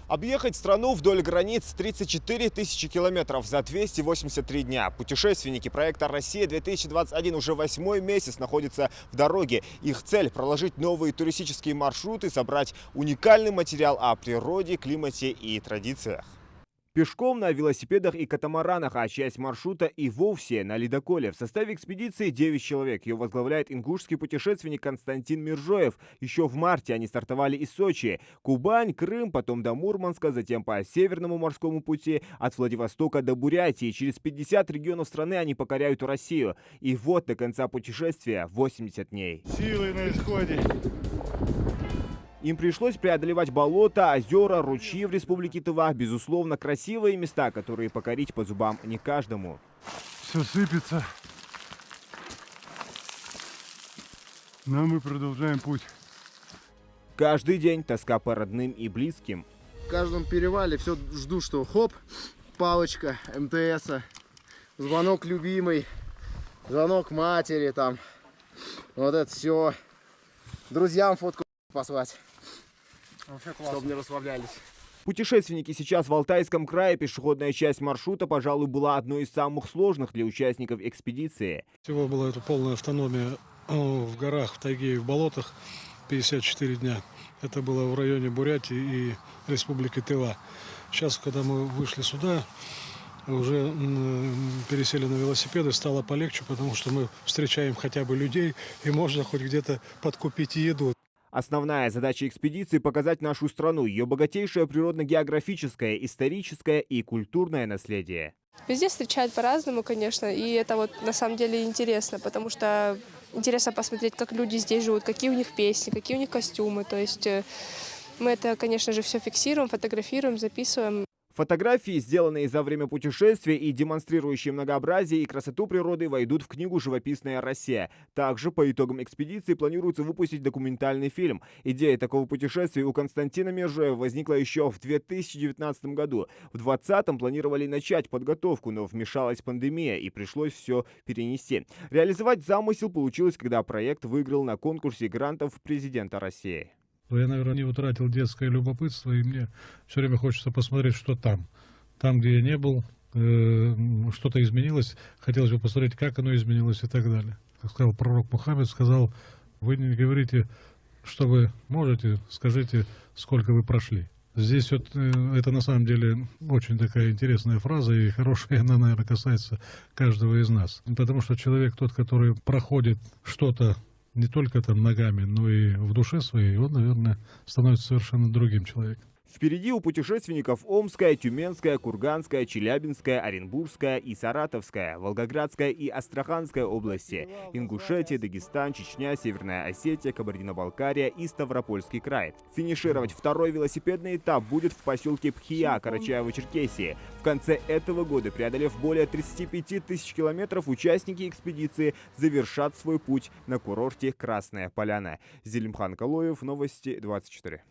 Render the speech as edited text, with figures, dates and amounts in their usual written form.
Объехать страну вдоль границ 34 тысячи километров за 283 дня. Путешественники проекта «Россия-2021» уже 8-й месяц находятся в дороге. Их цель – проложить новые туристические маршруты, собрать уникальный материал о природе, климате и традициях. Пешком, на велосипедах и катамаранах, а часть маршрута и вовсе на ледоколе. В составе экспедиции 9 человек. Ее возглавляет ингушский путешественник Константин Миржоев. Еще в марте они стартовали из Сочи. Кубань, Крым, потом до Мурманска, затем по Северному морскому пути, от Владивостока до Бурятии. Через 50 регионов страны они покоряют Россию. И вот до конца путешествия 80 дней. Силы на исходе. Им пришлось преодолевать болота, озера, ручьи в республике Тыва. Безусловно, красивые места, которые покорить по зубам не каждому. Все сыпется. Но мы продолжаем путь. Каждый день тоска по родным и близким. В каждом перевале все жду, что хоп, палочка МТСа, звонок любимой, звонок матери там. Вот это все. Друзьям фотку послать, чтобы не расслаблялись. Путешественники сейчас в Алтайском крае. Пешеходная часть маршрута, пожалуй, была одной из самых сложных для участников экспедиции. Всего была это полная автономия в горах, в тайге и в болотах 54 дня. Это было в районе Бурятии и Республики Тыва. Сейчас, когда мы вышли сюда, уже пересели на велосипеды, стало полегче, потому что мы встречаем хотя бы людей и можно хоть где-то подкупить еду. Основная задача экспедиции – показать нашу страну, ее богатейшее природно-географическое, историческое и культурное наследие. Везде встречают по-разному, конечно, и это вот на самом деле интересно, потому что интересно посмотреть, как люди здесь живут, какие у них песни, какие у них костюмы. То есть мы это, конечно же, все фиксируем, фотографируем, записываем. Фотографии, сделанные за время путешествия и демонстрирующие многообразие и красоту природы, войдут в книгу «Живописная Россия». Также по итогам экспедиции планируется выпустить документальный фильм. Идея такого путешествия у Константина Миржоева возникла еще в 2019 году. В 2020 планировали начать подготовку, но вмешалась пандемия и пришлось все перенести. Реализовать замысел получилось, когда проект выиграл на конкурсе грантов президента России. Я, наверное, не утратил детское любопытство, и мне все время хочется посмотреть, что там. Там, где я не был, что-то изменилось. Хотелось бы посмотреть, как оно изменилось и так далее. Как сказал пророк Мухаммед, сказал: вы не говорите, что вы можете, скажите, сколько вы прошли. Здесь вот это на самом деле очень такая интересная фраза, и хорошая она, наверное, касается каждого из нас. Потому что человек тот, который проходит что-то, не только там ногами, но и в душе своей, он, наверное, становится совершенно другим человеком. Впереди у путешественников Омская, Тюменская, Курганская, Челябинская, Оренбургская и Саратовская, Волгоградская и Астраханская области, Ингушетия, Дагестан, Чечня, Северная Осетия, Кабардино-Балкария и Ставропольский край. Финишировать второй велосипедный этап будет в поселке Пхия, Карачаево-Черкесии. В конце этого года, преодолев более 35 тысяч километров, участники экспедиции завершат свой путь на курорте Красная Поляна. Зелимхан Калоев, Новости 24.